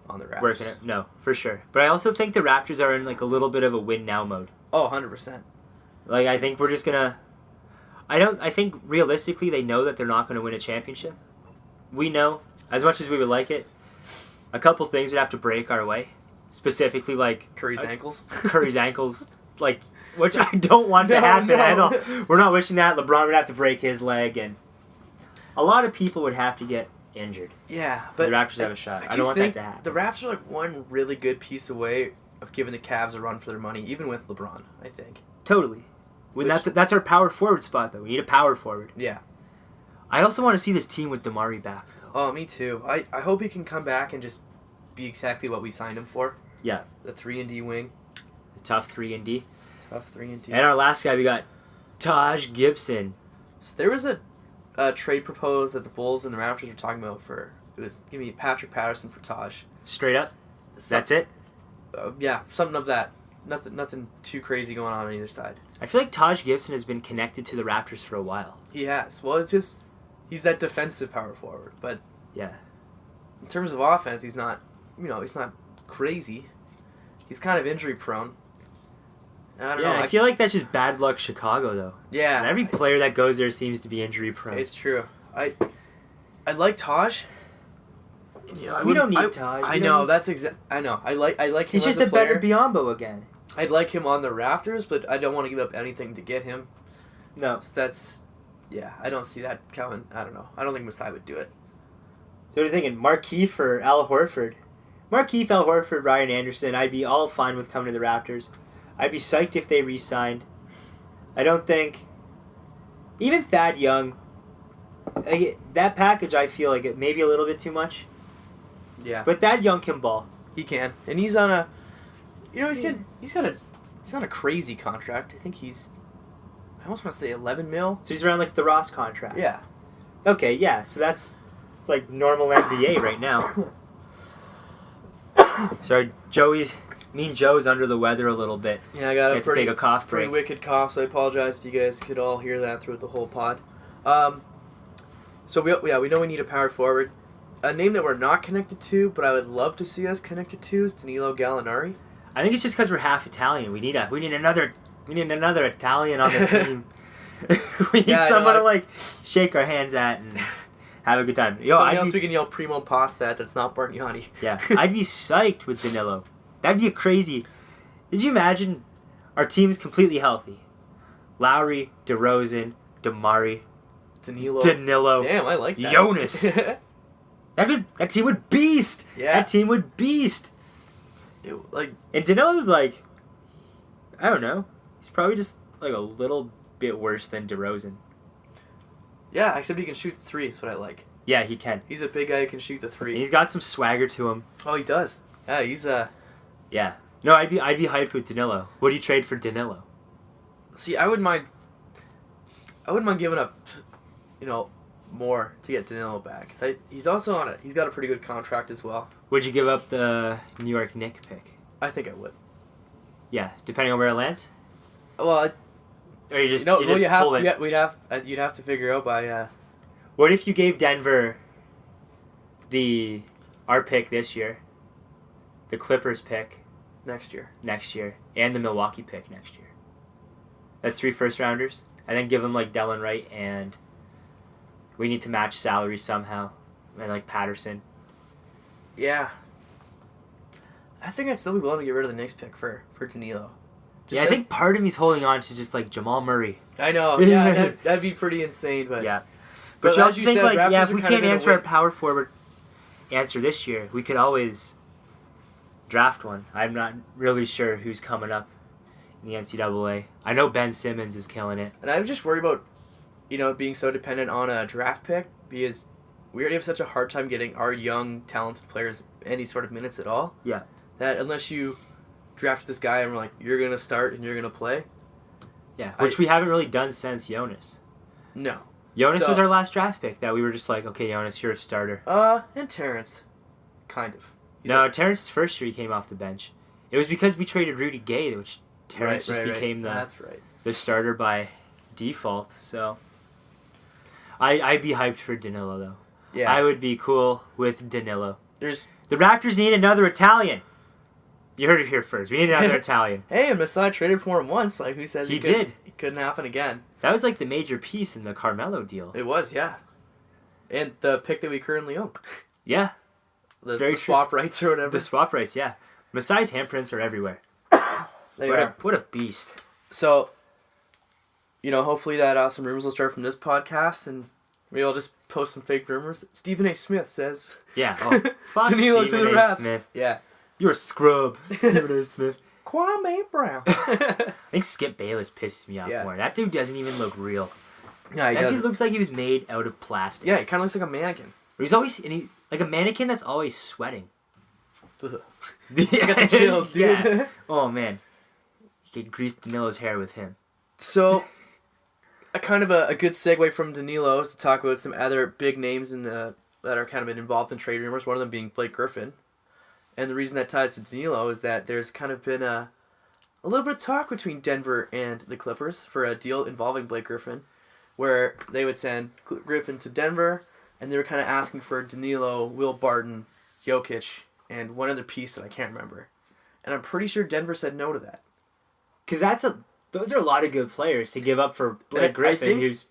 on the Raptors. Working it, no, for sure. But I also think the Raptors are in like a little bit of a win now mode. Oh, 100%. Like I think we're just gonna. I think realistically they know that they're not going to win a championship. We know, as much as we would like it, a couple things would have to break our way. Specifically, like Curry's ankles. Curry's ankles, like, which I don't want to happen at all. We're not wishing that. LeBron would have to break his leg, and a lot of people would have to get injured. Yeah, but the Raptors have a shot. I don't want that to happen. The Raptors are like one really good piece away of giving the Cavs a run for their money, even with LeBron, I think. Totally. That's our power forward spot, though. We need a power forward. Yeah. I also want to see this team with DeMario back. Oh, me too. I hope he can come back and just be exactly what we signed him for. Yeah. The 3-and-D wing. The tough 3-and-D. Tough 3-and-D. And our last guy, we got Taj Gibson. So there was a trade proposed that the Bulls and the Raptors were talking about for... It was, give me Patrick Patterson for Taj. Straight up? That's it? Yeah, something of that. Nothing too crazy going on either side. I feel like Taj Gibson has been connected to the Raptors for a while. He has. Well, it's just he's that defensive power forward, but yeah, in terms of offense, he's not. He's not crazy. He's kind of injury prone. I don't know. I feel like that's just bad luck Chicago, though. Yeah. And every player that goes there seems to be injury prone. It's true. I like Taj. Yeah, we don't need Taj. I know. That's exact. I know. I like him. He's just as a player. better Biombo again. I'd like him on the Raptors, but I don't want to give up anything to get him. No. So that's, yeah, I don't see that coming. I don't know. I don't think Masai would do it. So what are you thinking? Markeith or Al Horford? Markeith, Al Horford, Ryan Anderson. I'd be all fine with coming to the Raptors. I'd be psyched if they re-signed. I don't think... Even Thad Young, that package I feel like it may be a little bit too much. Yeah. But Thad Young can ball. He can. And he's on a... You know, he's on a crazy contract. I think he's... I almost want to say 11 mil. So he's around like the Ross contract. Yeah. Okay, yeah. So it's like normal NBA right now. Sorry, me and Joe's under the weather a little bit. Yeah, I got a take a cough pretty break. wicked cough, so I apologize if you guys could all hear that throughout the whole pod. So we know we need a power forward. A name that we're not connected to, but I would love to see us connected to is Danilo Gallinari. I think it's just because we're half Italian. We need another Italian on the team. We need someone to like shake our hands at and have a good time. Something else we can yell primo pasta at that's not Bargnani. Yeah, I'd be psyched with Danilo. That'd be a crazy. Did you imagine our team's completely healthy? Lowry, DeRozan, Damari, Danilo. Damn, I like that. Jonas. That team would beast. Yeah. That team would beast. And Danilo was like, I don't know. He's probably just like a little bit worse than DeRozan. Yeah, except he can shoot the three. That's what I like. Yeah, he can. He's a big guy who can shoot the three. And he's got some swagger to him. Oh, he does. Yeah, he's Yeah. No, I'd be hyped with Danilo. What do you trade for Danilo? See, I wouldn't mind giving up, more to get Danilo back. 'Cause he's also he's got a pretty good contract as well. Would you give up the New York Knicks pick? I think I would. Yeah, depending on where it lands. Well, or you just pull it. Yeah, you'd have to figure out by. What if you gave Denver our pick this year, the Clippers pick next year, and the Milwaukee pick next year? That's 3 first-rounders. And then give them like Delon Wright, and we need to match salary somehow, and like Patterson. Yeah. I think I'd still be willing to get rid of the Knicks pick for Danilo. I think part of me's holding on to just like Jamal Murray. I know. Yeah, that'd be pretty insane. But yeah. But as you think, said, Raptors if we kind of can't answer our power forward answer this year, we could always draft one. I'm not really sure who's coming up in the NCAA. I know Ben Simmons is killing it. And I'm just worried about, being so dependent on a draft pick because we already have such a hard time getting our young, talented players any sort of minutes at all. Yeah. That unless you draft this guy and we're like, you're going to start and you're going to play. Yeah, which we haven't really done since Jonas. No. Jonas was our last draft pick that we were just like, okay, Jonas, you're a starter. And Terrence. Kind of. Terrence's first year he came off the bench. It was because we traded Rudy Gay, which Terrence became the starter by default. So I'd be hyped for Danilo, though. Yeah. I would be cool with Danilo. The Raptors need another Italian. You heard it here first. We need another Italian. Hey, and Masai traded for him once. Like, who says he did? It couldn't happen again. That was like the major piece in the Carmelo deal. It was, yeah. And the pick that we currently own. Yeah. The swap rights or whatever. The swap rights, yeah. Masai's handprints are everywhere. What a beast. So, hopefully that some rumors will start from this podcast, and we all just post some fake rumors. Stephen A. Smith says, "Yeah, fuck Danilo Stephen to the Raps." Smith. Yeah, you're a scrub, Stephen A. Smith. Kwame Brown. I think Skip Bayless pisses me off more. That dude doesn't even look real. Yeah, that dude looks like he was made out of plastic. Yeah, he kind of looks like a mannequin. He's always like a mannequin that's always sweating. You got the chills, dude. Yeah. Oh man, you could grease Danilo's hair with him. So, a kind of a good segue from Danilo is to talk about some other big names that are kind of been involved in trade rumors. One of them being Blake Griffin, and the reason that ties to Danilo is that there's kind of been a little bit of talk between Denver and the Clippers for a deal involving Blake Griffin, where they would send Griffin to Denver, and they were kind of asking for Danilo, Will Barton, Jokic, and one other piece that I can't remember. And I'm pretty sure Denver said no to that. Because those are a lot of good players to give up for Blake Griffin, who's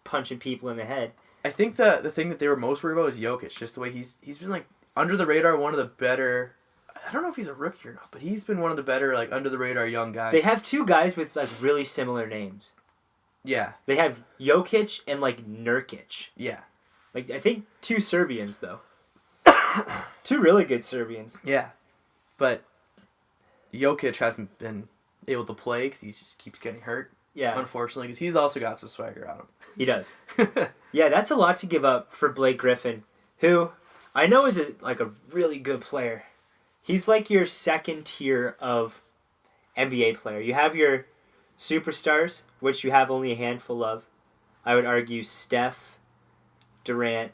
punching people in the head. I think the thing that they were most worried about was Jokic, just the way he's been like under the radar, one of the better. I don't know if he's a rookie or not, but he's been one of the better like under the radar young guys. They have two guys with like really similar names. Yeah. They have Jokic and like Nurkic. Yeah. Like I think two Serbians though. Two really good Serbians. Yeah. But Jokic hasn't been able to play because he just keeps getting hurt. Yeah. Unfortunately, because he's also got some swagger on him. He does. Yeah, that's a lot to give up for Blake Griffin, who I know is a really good player. He's like your second tier of NBA player. You have your superstars, which you have only a handful of. I would argue Steph, Durant,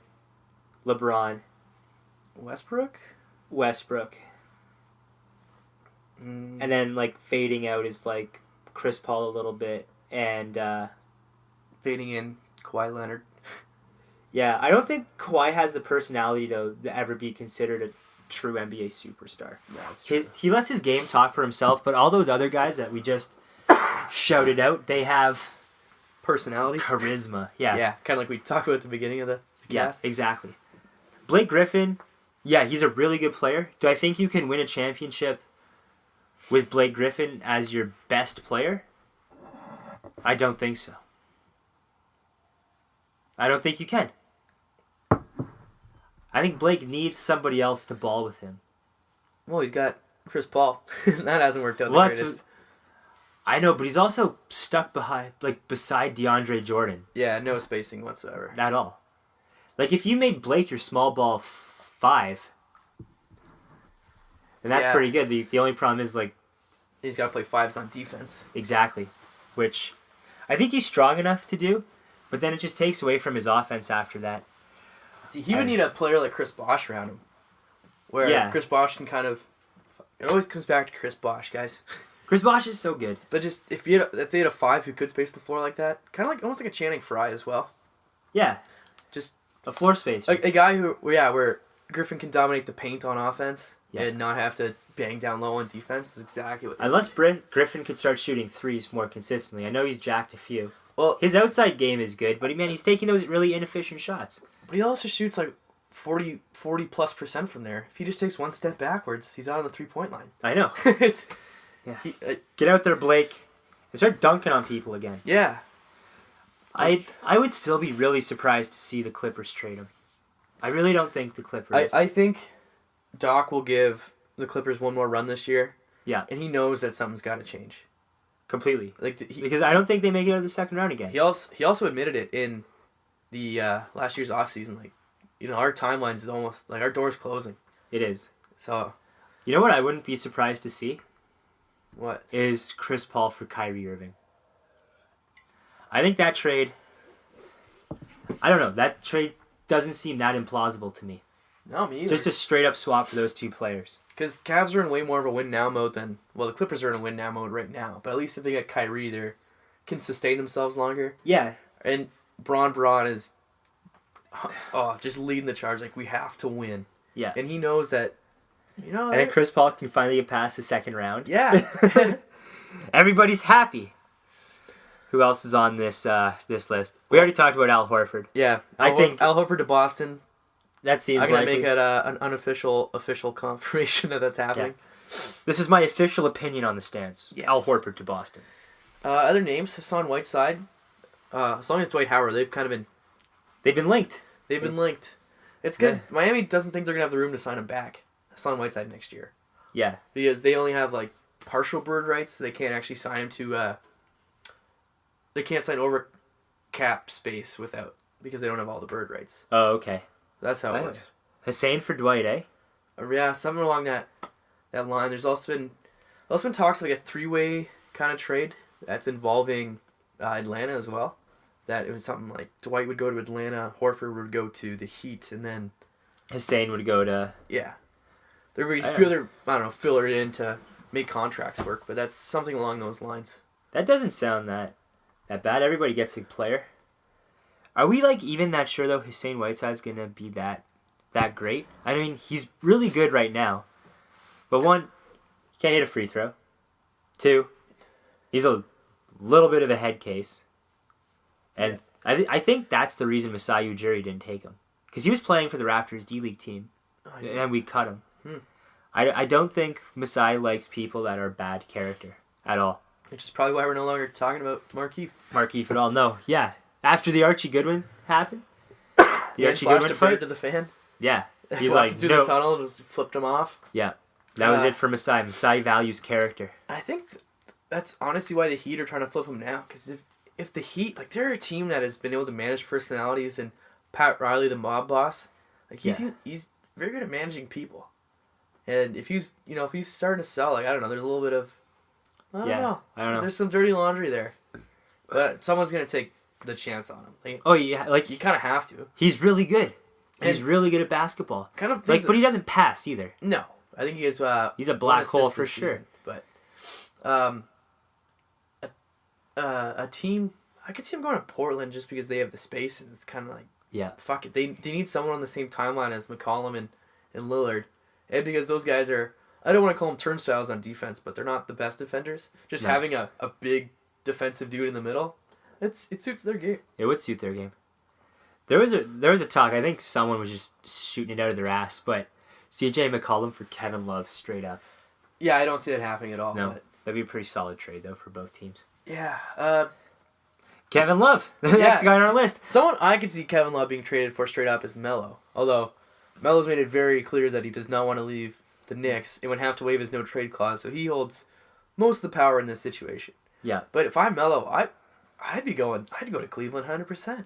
LeBron, Westbrook. And then like fading out is like Chris Paul a little bit and Fading in Kawhi Leonard. Yeah, I don't think Kawhi has the personality to ever be considered a true NBA superstar. Yeah, that's true. He lets his game talk for himself, but all those other guys that we just shouted out, they have Personality. charisma. Yeah. Yeah, kind of like we talked about at the beginning of the Yeah, cast. exactly. Blake Griffin, yeah, he's a really good player. Do I think you can win a championship with Blake Griffin as your best player? I don't think so. I don't think you can. I think Blake needs somebody else to ball with him. Well, he's got Chris Paul. That hasn't worked out Well, the greatest. I know, but he's also stuck beside DeAndre Jordan. Yeah, no spacing whatsoever. At all. Like, if you made Blake your small ball 5, then that's Yeah. pretty good. The only problem is, like, He's got to play fives on defense. exactly, which I think he's strong enough to do, but then it just takes away from his offense after that. See, he would need a player like Chris Bosh around him. Where Yeah. Chris Bosh can kind of... It always comes back to Chris Bosh, guys. Chris Bosh is so good. But just, if they had a 5 who could space the floor like that, kind of like, almost like a Channing Frye as well. Yeah, Just a floor spacer. a guy where Griffin can dominate the paint on offense Yeah. and not have to bang down low on defense is exactly what... Unless Griffin could start shooting threes more consistently. I know he's jacked a few. Well, His outside game is good, but he's taking those really inefficient shots. but he also shoots like 40+% from there. If he just takes one step backwards, he's out on the 3-point line. I know. It's... Yeah. He, Get out there, Blake, and start dunking on people again. yeah. I would still be really surprised to see the Clippers trade him. I really don't think the Clippers... I think Doc will give the Clippers one more run this year. Yeah. And he knows that something's got to change. Completely. Like Because I don't think they make it out of the second round again. he also admitted it in the last year's offseason. Like, our timelines is almost like our door's closing. It is. So You know what I wouldn't be surprised to see? what? Is Chris Paul for Kyrie Irving. I think that trade... I don't know. That trade doesn't seem that implausible to me. No, me either. Just a straight up swap for those two players. Because Cavs are in way more of a win now mode than the Clippers are in a win now mode right now. But at least if they get Kyrie, they can sustain themselves longer. Yeah. And Braun is just leading the charge. Like, we have to win. Yeah. And he knows that. And then Chris Paul can finally get past the second round. Yeah. Everybody's happy. Who else is on this this list? We already talked about Al Horford. Yeah. I think Al Horford to Boston. that seems I'm gonna likely. make it an unofficial confirmation that that's happening. This is my official opinion on the stance. Yes. Al Horford to Boston. Other names: Hassan Whiteside. As long as Dwight Howard, they've been linked. They've been linked. It's because Miami doesn't think they're gonna have the room to sign him back. Hassan Whiteside next year. Yeah. Because they only have like partial bird rights. So they can't actually sign him to. They can't sign over cap space because they don't have all the bird rights. Oh, okay. That's how it works. Hussein for Dwight, eh? Yeah, something along that line. There's also been talks of like a 3-way kind of trade that's involving Atlanta as well. That it was something like Dwight would go to Atlanta, Horford would go to the Heat, and then Hussein would go to... Yeah. There would be filler in to make contracts work, but that's something along those lines. That doesn't sound that bad. Everybody gets a player. Are we even that sure though Hussein Whiteside's gonna be that that great. I mean, he's really good right now. But one, he can't hit a free throw. Two, he's a little bit of a head case. And I think that's the reason Masai Ujiri didn't take him. Because he was playing for the Raptors D-League team. And we cut him. I don't think Masai likes people that are bad character at all. Which is probably why we're no longer talking about Markieff At all. No, yeah. After the Archie Goodwin happened, the Archie Goodwin fight to the fan. Yeah, he's Walking like through no. the tunnel and just flipped him off. Yeah, that was it for Masai. Masai values character. I think that's honestly why the Heat are trying to flip him now. Because if the Heat, like, they're a team that has been able to manage personalities, and Pat Riley, the mob boss, like he's very good at managing people. And if he's starting to sell, like, I don't know, there's a little bit of I don't know. There's some dirty laundry there. But someone's gonna take the chance on him. Like, oh yeah, like you kind of have to. He's really good. He's really good at basketball. Kind of like, but he doesn't pass either. No, I think he's a black hole for sure. But a team, I could see him going to Portland just because they have the space, and it's kind of like fuck it. They need someone on the same timeline as McCollum and Lillard, and because those guys are, I don't want to call them turnstiles on defense, but they're not the best defenders. Just having a big defensive dude in the middle, it suits their game. It would suit their game. There was a talk. I think someone was just shooting it out of their ass, but CJ McCollum for Kevin Love straight up. Yeah, I don't see it happening at all. No, but that'd be a pretty solid trade though for both teams. Yeah. Kevin Love, the next guy on our list. Someone I could see Kevin Love being traded for straight up is Melo. Although Melo's made it very clear that he does not want to leave the Knicks and would have to waive his no trade clause, so he holds most of the power in this situation. Yeah. But if I'm Melo, I'd go to Cleveland 100%.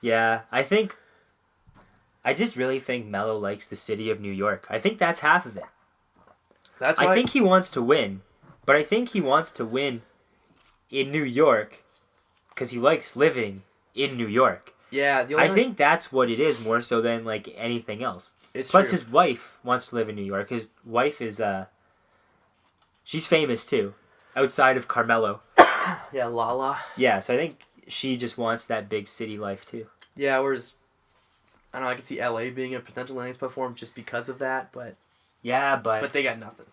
Yeah, I just really think Melo likes the city of New York. I think that's half of it. That's why I think he wants to win, but I think he wants to win in New York because he likes living in New York. Yeah, I think that's what it is more so than like anything else. Plus, his wife wants to live in New York. His wife is she's famous too, outside of Carmelo. Yeah, Lala. Yeah, so I think she just wants that big city life too. Yeah, whereas I don't know, I could see LA being a potential landing spot for him just because of that, but but they got nothing.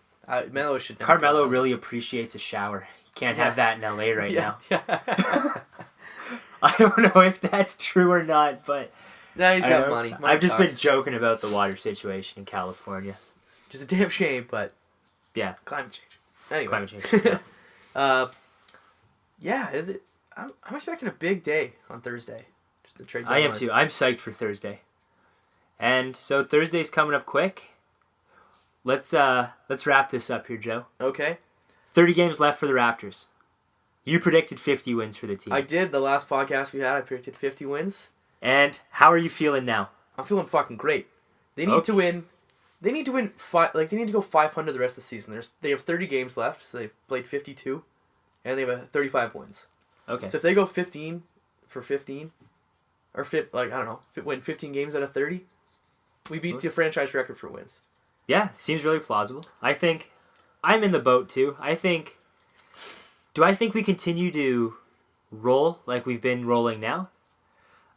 Melo should never Carmelo really appreciates a shower. You can't have that in LA right now. Yeah. I don't know if that's true or not, but no, he's got money. I've just been joking about the water situation in California. Just a damn shame, but yeah, climate change. Anyway, climate change. Yeah. Is it? I'm expecting a big day on Thursday. Just the trade deadline. I am too. I'm psyched for Thursday, and so Thursday's coming up quick. Let's wrap this up here, Joe. Okay. 30 games left for the Raptors. You predicted 50 wins for the team. I did. The last podcast we had, I predicted 50 wins. And how are you feeling now? I'm feeling fucking great. They need to win. They need to win they need to go 500 the rest of the season. They have 30 games left, so they've played 52, and they have 35 wins. Okay. So if they go 15 for 15, or I don't know, win 15 games out of 30, we beat the franchise record for wins. Yeah, seems really plausible. I think I'm in the boat too. Do I think we continue to roll like we've been rolling now?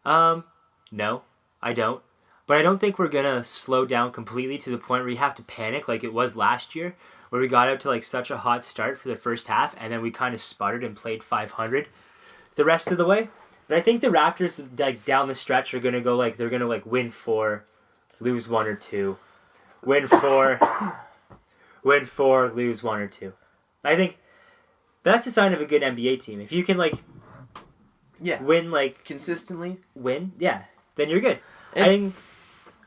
No, I don't. But I don't think we're going to slow down completely to the point where you have to panic like it was last year, where we got out to like such a hot start for the first half and then we kind of sputtered and played 500 the rest of the way. But I think the Raptors like down the stretch are going to go like they're going to like win 4, lose 1 or 2. Win 4, lose 1 or 2. I think that's a sign of a good NBA team. If you can win consistently, then you're good. I think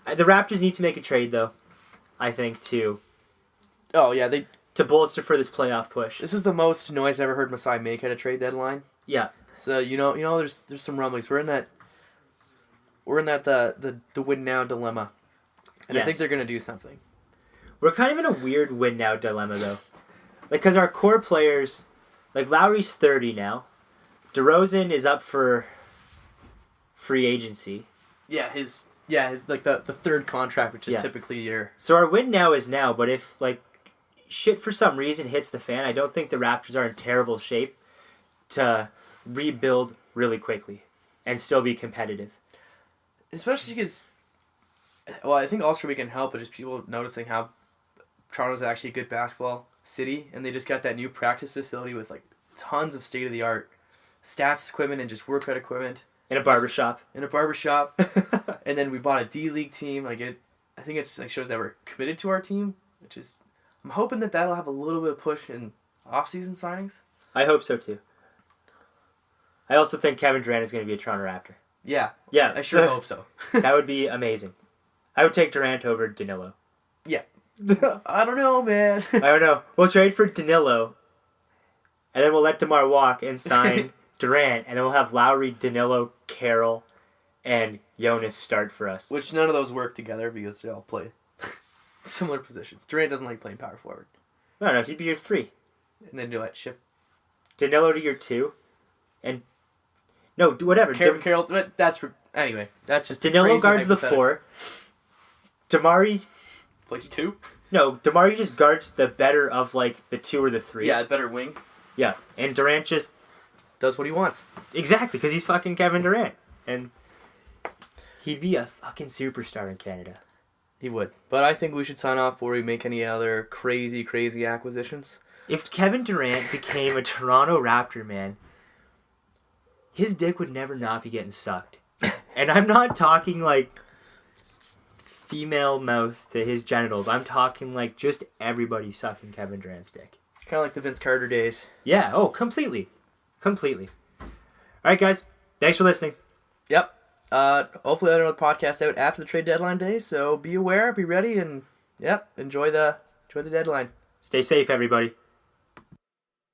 the Raptors need to make a trade though. I think to bolster for this playoff push. This is the most noise I've ever heard Masai make at a trade deadline. Yeah. So there's some rumblings. We're in that the win now dilemma. And I think they're going to do something. We're kind of in a weird win now dilemma, though. Because our core players, like Lowry's 30 now. DeRozan is up for free agency. Yeah, his the third contract, which is typically a year. So our win now is now, but if shit for some reason hits the fan, I don't think the Raptors are in terrible shape to rebuild really quickly and still be competitive. Especially because Well, I think All-Star Weekend helped, but just people noticing how Toronto's actually a good basketball city, and they just got that new practice facility with like tons of state-of-the-art stats equipment and just workout equipment. In a barbershop. And then we bought a D-League team. I think it's like shows that we're committed to our team, which is, I'm hoping that that'll have a little bit of push in off-season signings. I hope so too. I also think Kevin Durant is going to be a Toronto Raptor. Yeah. Yeah. I sure hope so. That would be amazing. I would take Durant over Danilo. Yeah. I don't know, man. I don't know. We'll trade for Danilo, and then we'll let DeMar walk and sign Durant, and then we'll have Lowry, Danilo, Carroll, and Jonas start for us. Which none of those work together because they all play similar positions. Durant doesn't like playing power forward. No, he'd be your 3. And then do it, shift. Danilo to your 2, and no, do whatever. Carroll, anyway, that's just Danilo crazy guards the hypothetical. 4. Damari Plays 2? No, Damari just guards the better of like the 2 or the 3. Yeah, better wing. Yeah, and Durant just Does what he wants. exactly because he's fucking Kevin Durant, and he'd be a fucking superstar in Canada. He would. But I think we should sign off before we make any other crazy acquisitions. If Kevin Durant became a Toronto Raptor, man, his dick would never not be getting sucked. And I'm not talking like female mouth to his genitals. I'm talking like just everybody sucking Kevin Durant's dick. Kind of like the Vince Carter days. Yeah, oh, completely. Completely. All right, guys. Thanks for listening. Yep. Hopefully I'll have another podcast out after the trade deadline day, so be aware, be ready, and yep, enjoy the deadline. Stay safe, everybody.